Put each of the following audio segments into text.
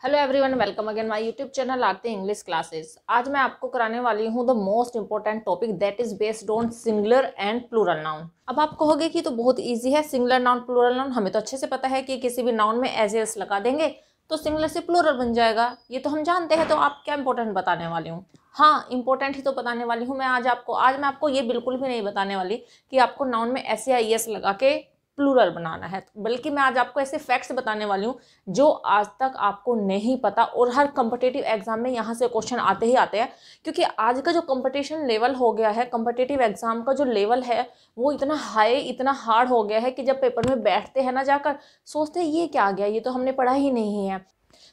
Hello everyone, welcome again my YouTube channel Aarti English classes. आज मैं आपको कराने वाली हूँ the most important topic that is based on singular and plural noun. अब आप कहोगे कि तो बहुत इजी है, सिंगुलर नाउन प्लूरल नाउन हमें तो अच्छे से पता है कि किसी भी नाउन में एज एस लगा देंगे तो सिंगुलर से प्लूरल बन जाएगा, ये तो हम जानते हैं। तो आप क्या इंपॉर्टेंट बताने वाली हूँ? हाँ, इंपॉर्टेंट ही तो बताने वाली हूँ मैं आज मैं आपको ये बिल्कुल भी नहीं बताने वाली कि आपको नाउन में एस या एस लगा के प्लूरल बनाना है, बल्कि मैं आज आपको ऐसे फैक्ट्स बताने वाली हूँ जो आज तक आपको नहीं पता और हर कॉम्पिटिटिव एग्जाम में यहाँ से क्वेश्चन आते ही आते हैं। क्योंकि आज का जो कंपटीशन लेवल हो गया है, कॉम्पिटिटिव एग्जाम का जो लेवल है वो इतना हाई, इतना हार्ड हो गया है कि जब पेपर में बैठते हैं ना जाकर सोचते हैं ये क्या आ गया, ये तो हमने पढ़ा ही नहीं है।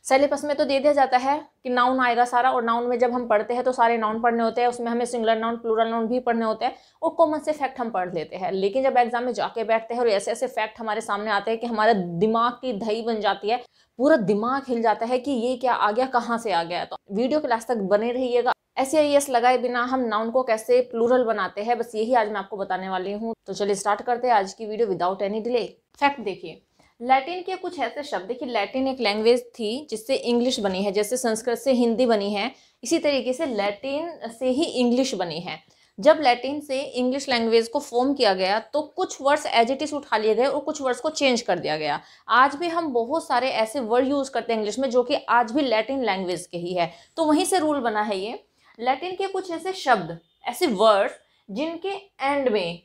सिलेबस में तो दे दिया जाता है कि नाउन आएगा सारा, और नाउन में जब हम पढ़ते हैं तो सारे नाउन पढ़ने होते हैं, उसमें हमें सिंगुलर नाउन प्लूरल नाउन भी पढ़ने होते हैं और कॉमन से फैक्ट हम पढ़ लेते हैं। लेकिन जब एग्जाम में जाके बैठते हैं और ऐसे ऐसे फैक्ट हमारे सामने आते हैं कि हमारे दिमाग की दही बन जाती है, पूरा दिमाग हिल जाता है कि ये क्या आ गया, कहाँ से आ गया। तो वीडियो के लास्ट तक बने रहिएगा। ऐसे एस लगाए बिना हम नाउन को कैसे प्लूरल बनाते हैं, बस यही आज मैं आपको बताने वाली हूँ। तो चलिए स्टार्ट करते हैं आज की video without any delay. Fact देखिए, लैटिन के कुछ ऐसे शब्द कि लैटिन एक लैंग्वेज थी जिससे इंग्लिश बनी है, जैसे संस्कृत से हिंदी बनी है, इसी तरीके से लैटिन से ही इंग्लिश बनी है। जब लैटिन से इंग्लिश लैंग्वेज को फॉर्म किया गया तो कुछ वर्ड्स एज इट इज उठा लिए गए और कुछ वर्ड्स को चेंज कर दिया गया। आज भी हम बहुत सारे ऐसे वर्ड यूज करते हैं इंग्लिश में जो कि आज भी लैटिन लैंग्वेज के ही है, तो वहीं से रूल बना है ये। लैटिन के कुछ ऐसे शब्द, ऐसे वर्ड जिनके एंड में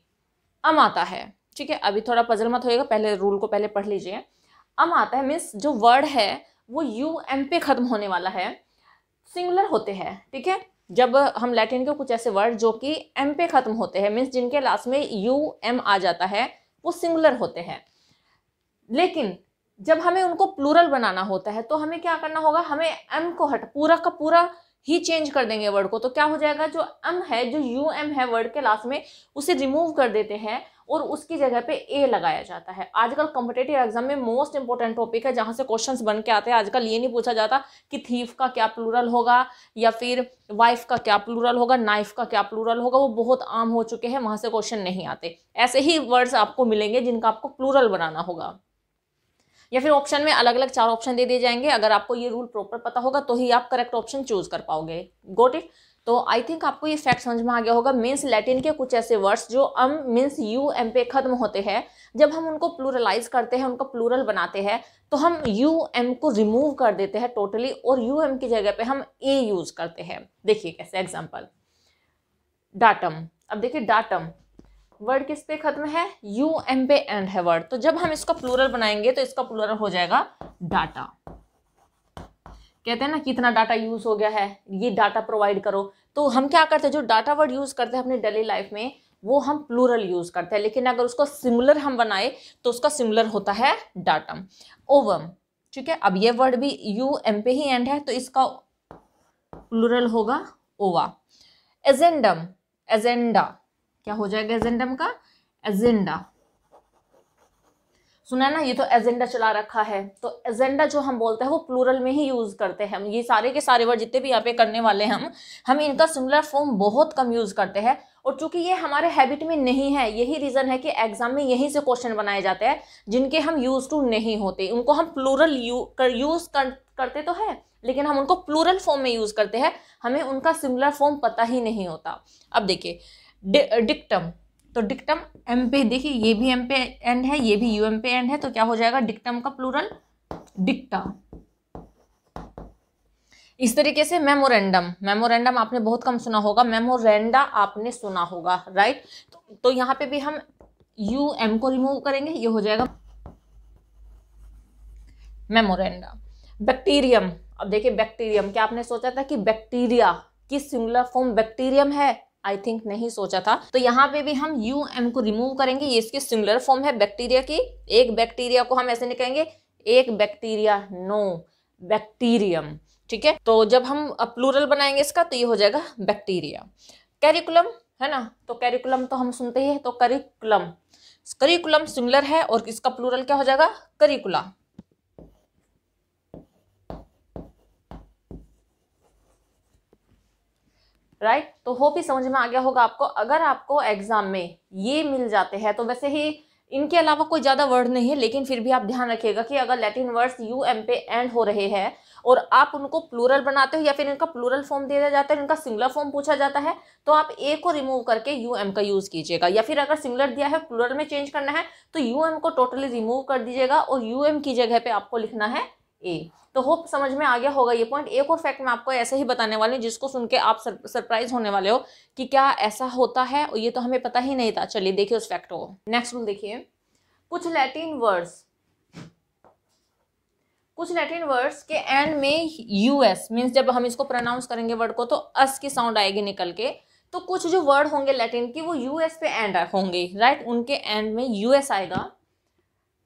अम आता है, ठीक है, अभी थोड़ा पजल मत होएगा, पहले रूल को पहले पढ़ लीजिए। अम आता है मीन्स जो वर्ड है वो यू एम पे खत्म होने वाला है, सिंगुलर होते हैं, ठीक है। जब हम लैटिन के कुछ ऐसे वर्ड जो कि एम पे खत्म होते हैं मीन्स जिनके लास्ट में यू एम आ जाता है वो सिंगुलर होते हैं। लेकिन जब हमें उनको प्लूरल बनाना होता है तो हमें क्या करना होगा, हमें एम को पूरा का पूरा ही चेंज कर देंगे वर्ड को। तो क्या हो जाएगा, जो एम है, जो यू एम है वर्ड के लास्ट में, उसे रिमूव कर देते हैं और उसकी जगह पे ए लगाया जाता है। आजकल कॉम्पिटिटिव एग्जाम में मोस्ट इंपॉर्टेंट टॉपिक है जहां से क्वेश्चंस बन के आते हैं। आजकल ये नहीं पूछा जाता कि थीफ का क्या प्लूरल होगा या फिर वाइफ का क्या प्लूरल होगा, नाइफ का क्या प्लूरल होगा, वो बहुत आम हो चुके हैं, वहां से क्वेश्चन नहीं आते। ऐसे ही वर्ड्स आपको मिलेंगे जिनका आपको प्लूरल बनाना होगा, या फिर ऑप्शन में अलग अलग 4 ऑप्शन दे दिए जाएंगे। अगर आपको ये रूल प्रॉपर पता होगा तो ही आप करेक्ट ऑप्शन चूज कर पाओगे। Got it. तो आई थिंक आपको ये फैक्ट समझ में आ गया होगा। मीन्स लैटिन के कुछ ऐसे वर्ड्स जो अम मीन्स यू एम पे खत्म होते हैं, जब हम उनको प्लूरलाइज करते हैं, उनको प्लूरल बनाते हैं, तो हम यू एम को रिमूव कर देते हैं टोटली और यू एम की जगह पे हम ए यूज करते हैं। देखिए कैसे, एग्जाम्पल डाटम। अब देखिए डाटम वर्ड किस पे खत्म है, यू एम पे एंड है वर्ड, तो जब हम इसका प्लूरल बनाएंगे तो इसका प्लूरल हो जाएगा डाटा। कहते हैं ना कितना डाटा यूज हो गया है, ये डाटा प्रोवाइड करो। तो हम क्या करते हैं, जो डाटा वर्ड यूज करते हैं अपनी डेली लाइफ में वो हम प्लूरल यूज करते हैं, लेकिन अगर उसको सिंगुलर हम बनाए तो उसका सिंगुलर होता है डाटम। ओवम, ठीक है, अब ये वर्ड भी यू एम पे ही एंड है तो इसका प्लूरल होगा ओवा। एजेंडम, एजेंडा क्या हो जाएगा, एजेंडम का एजेंडा। सुना ना, ये तो एजेंडा चला रखा है, तो एजेंडा जो हम बोलते हैं वो प्लूरल में ही यूज करते हैं हम। ये सारे के सारे वर्ड जितने भी यहाँ पे करने वाले हैं हम इनका सिंगुलर फॉर्म बहुत कम यूज करते हैं। और चूंकि ये हमारे हैबिट में नहीं है, यही रीजन है कि एग्जाम में यहीं से क्वेश्चन बनाए जाते हैं जिनके हम यूज टू नहीं होते। उनको हम प्लूरल यूज करते तो है लेकिन हम उनको प्लूरल फॉर्म में यूज करते हैं, हमें उनका सिंगुलर फॉर्म पता ही नहीं होता। अब देखिए डिक्टम, तो डिक्टम एम पे, देखिए ये भी एम पे एंड है, ये भी यू एम पे एंड है, तो क्या हो जाएगा डिक्टम का प्लूरल डिक्टा। इस तरीके से मेमोरेंडम, मेमोरेंडम आपने बहुत कम सुना होगा, मेमोरेंडा आपने सुना होगा, राइट। तो यहाँ पे भी हम यू एम को रिमूव करेंगे, ये हो जाएगा मेमोरेंडा। बैक्टीरियम, अब देखिए बैक्टीरियम, क्या आपने सोचा था कि बैक्टीरिया की सिंगुलर फॉर्म बैक्टीरियम है? आई थिंक नहीं सोचा था। तो यहाँ पे भी हम यू एम को रिमूव करेंगे, ये इसकी सिंगुलर फॉर्म है बैक्टीरिया की। एक बैक्टीरिया को हम ऐसे नहीं कहेंगे एक बैक्टीरिया, नो बैक्टीरियम, ठीक है। तो जब हम प्लूरल बनाएंगे इसका तो ये हो जाएगा बैक्टीरिया। कैरिकुलम है ना, तो कैरिकुलम तो हम सुनते ही है, तो करिकुलम, करिकुलम सिंगुलर है और इसका प्लूरल क्या हो जाएगा करिकुला। राइट, तो होप ही समझ में आ गया होगा आपको। अगर आपको एग्जाम में ये मिल जाते हैं तो वैसे ही इनके अलावा कोई ज़्यादा वर्ड नहीं है, लेकिन फिर भी आप ध्यान रखिएगा कि अगर लैटिन वर्ड्स यू एम पे एंड हो रहे हैं और आप उनको प्लूरल बनाते हो या फिर इनका प्लूरल फॉर्म दिया जाता है, इनका सिंगुलर फॉर्म पूछा जाता है, तो आप ए को रिमूव करके यू एम का यूज कीजिएगा। या फिर अगर सिंगुलर दिया है प्लूरल में चेंज करना है तो यू एम को टोटली रिमूव कर दीजिएगा और यू एम की जगह पे आपको लिखना है ए। तो होप समझ में आ गया होगा ये पॉइंट। एक और फैक्ट मैं आपको ऐसे ही बताने वाली हूँ जिसको सुन के आप सरप्राइज होने वाले हो कि क्या ऐसा होता है, और ये तो हमें पता ही नहीं था। चलिए देखिए उस फैक्ट को। नेक्स्ट रूल देखिए, कुछ लैटिन वर्ड्स के एंड में यूएस मीन्स जब हम इसको प्रोनाउंस करेंगे वर्ड को तो अस की साउंड आएगी निकल के। तो कुछ जो वर्ड होंगे लैटिन की वो यूएस पे एंड होंगे, राइट, उनके एंड में यूएस आएगा,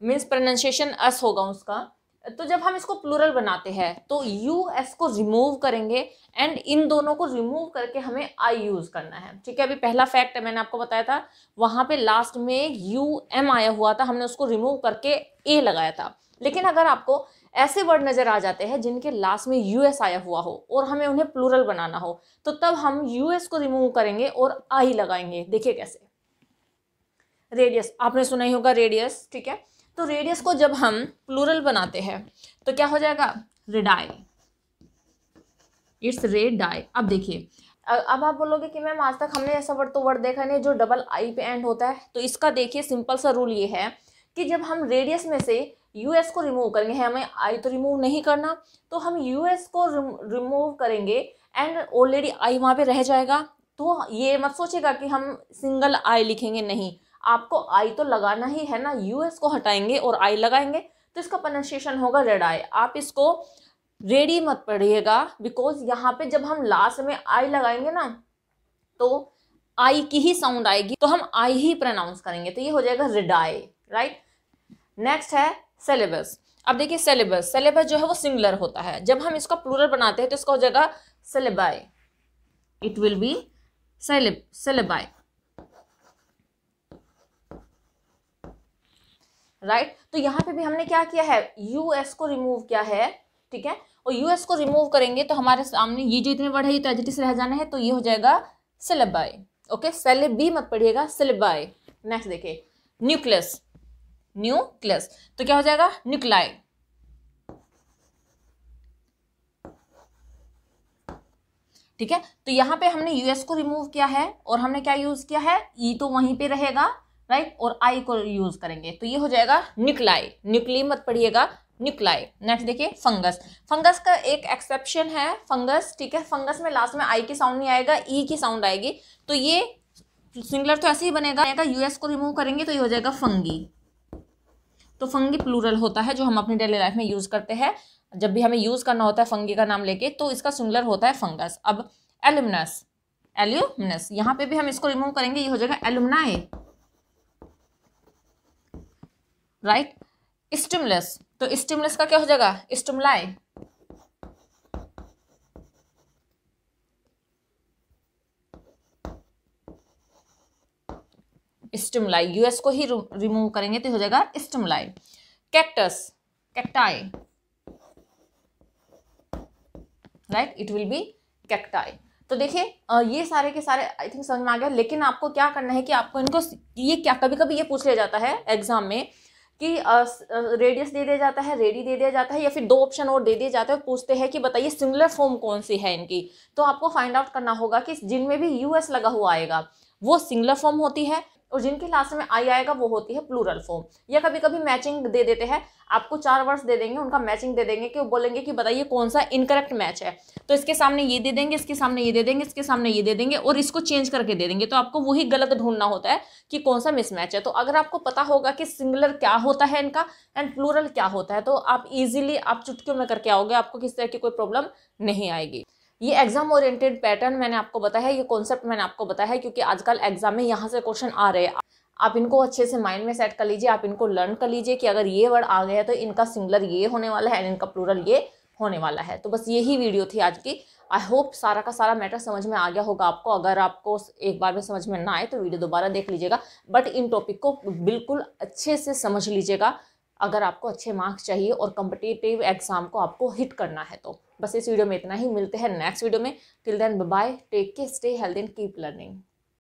मीन्स प्रोनाउंसिएशन अस होगा उसका। तो जब हम इसको प्लूरल बनाते हैं तो यूएस को रिमूव करेंगे एंड इन दोनों को रिमूव करके हमें आई यूज करना है। ठीक है, अभी पहला फैक्ट मैंने आपको बताया था, वहां पे लास्ट में यू एम आया हुआ था, हमने उसको रिमूव करके ए लगाया था। लेकिन अगर आपको ऐसे वर्ड नजर आ जाते हैं जिनके लास्ट में यूएस आया हुआ हो और हमें उन्हें प्लूरल बनाना हो तो तब हम यूएस को रिमूव करेंगे और आई लगाएंगे। देखिए कैसे। रेडियस, आपने सुना ही होगा रेडियस, ठीक है। तो रेडियस को जब हम प्लूरल बनाते हैं तो क्या हो जाएगा, रेडाई, इट्स रेडाई। अब देखिए, अब आप बोलोगे कि मैम आज तक हमने ऐसा वर्ड देखा नहीं जो डबल आई पे एंड होता है। तो इसका देखिए सिंपल सा रूल ये है कि जब हम रेडियस में से यूएस को रिमूव करेंगे, हमें आई तो रिमूव नहीं करना, तो हम यूएस को रिमूव करेंगे एंड ऑलरेडी आई वहाँ पे रह जाएगा। तो ये मत सोचेगा कि हम सिंगल आई लिखेंगे, नहीं, आपको आई तो लगाना ही है ना। यूएस को हटाएंगे और आई लगाएंगे तो इसका प्रोनाउंसिएशन होगा रेड आई। आप इसको रेडी मत पढ़िएगा बिकॉज यहाँ पे जब हम लास्ट में आई लगाएंगे ना तो आई की ही साउंड आएगी, तो हम आई ही प्रोनाउंस करेंगे, तो ये हो जाएगा रेडाई, राइट। नेक्स्ट है सिलेबस। अब देखिए सिलेबस जो है वो सिंगुलर होता है, जब हम इसका प्लूरल बनाते हैं तो इसका हो जाएगा syllabi, it will be syllabi, right. तो यहाँ पे भी हमने क्या किया है, यूएस को रिमूव किया है, ठीक है। और यूएस को रिमूव करेंगे तो हमारे सामने ये जो इतने वर्ड है ये तो एज रह जाना है, तो ये हो जाएगा सिलेबाई। ओके, सेलेबी मत पढ़िएगा, सिलेबाई। नेक्स्ट देखिए, न्यूक्लियस, तो क्या हो जाएगा, न्यूक्लाई। ठीक है, तो यहाँ पे हमने यूएस को रिमूव किया है और हमने क्या यूज किया है, ई तो वहीं पे रहेगा, राइट, और आई को यूज करेंगे, तो ये हो जाएगा न्यूक्लाई। न्यूक्ली मत पढ़िएगा, न्यूक्लाई। नेक्स्ट देखिए, फंगस का एक एक्सेप्शन है, फंगस, ठीक है। फंगस में लास्ट में आई की साउंड नहीं आएगा, ई की साउंड आएगी, तो ये सिंगुलर तो ऐसे ही बनेगा। यूएस को रिमूव करेंगे तो ये हो जाएगा फंगी। तो फंगी प्लूरल होता है जो हम अपनी डेली लाइफ में यूज करते हैं, जब भी हमें यूज करना होता है फंगी का नाम लेके, तो इसका सिंगुलर होता है फंगस। अब एल्यूमिनस, यहाँ पे भी हम इसको रिमूव करेंगे, ये हो जाएगा एल्यूमिनाई, राइट। स्टिमुलस, तो स्टिमुलस का क्या हो जाएगा, स्टिमुलाई। स्टिमुलाई, यूएस को ही रिमूव करेंगे तो हो जाएगा stimuli. Cactus, cacti, right, it will be cacti. तो देखिए ये सारे के सारे आई थिंक समझ में आ गया। लेकिन आपको क्या करना है कि आपको इनको, ये क्या कभी कभी ये पूछ लिया जाता है एग्जाम में कि रेडियस दे दिया जाता है, रेडी दे दिया जाता है, या फिर दो ऑप्शन और दे दिए जाते हैं, पूछते हैं कि बताइए सिंगुलर फॉर्म कौन सी है इनकी। तो आपको फाइंड आउट करना होगा कि जिनमें भी यूएस लगा हुआ आएगा वो सिंगुलर फॉर्म होती है और जिनके लास्ट में आई आएगा वो होती है प्लूरल फॉर्म। या कभी कभी मैचिंग दे देते हैं, आपको 4 वर्ड्स दे देंगे, उनका मैचिंग दे देंगे कि वो बोलेंगे कि बताइए कौन सा इनकरेक्ट मैच है, तो इसके सामने ये दे देंगे, इसके सामने ये दे देंगे, इसके सामने ये दे देंगे और इसको चेंज करके दे देंगे। तो आपको वही गलत ढूंढना होता है कि कौन सा मिसमैच है। तो अगर आपको पता होगा कि सिंगुलर क्या होता है इनका एंड प्लूरल क्या होता है, तो आप इजीली आप चुटकियों में करके आओगे, आपको किसी तरह की कोई प्रॉब्लम नहीं आएगी। ये एग्जाम ओरिएंटेड पैटर्न मैंने आपको बताया है, ये कॉन्सेप्ट मैंने आपको बताया है, क्योंकि आजकल एग्जाम में यहाँ से क्वेश्चन आ रहे हैं। आप इनको अच्छे से माइंड में सेट कर लीजिए, आप इनको लर्न कर लीजिए कि अगर ये वर्ड आ गया है तो इनका सिंगुलर ये होने वाला है एंड इनका प्लूरल ये होने वाला है। तो बस यही वीडियो थी आज की। आई होप सारा का सारा मैटर समझ में आ गया होगा आपको। अगर आपको एक बार में समझ में ना आए तो वीडियो दोबारा देख लीजिएगा, बट इन टॉपिक को बिल्कुल अच्छे से समझ लीजिएगा अगर आपको अच्छे मार्क्स चाहिए और कॉम्पिटिटिव एग्जाम को आपको हिट करना है। तो बस इस वीडियो में इतना ही, मिलते हैं नेक्स्ट वीडियो में। Till then bye bye, take care, stay healthy and keep learning.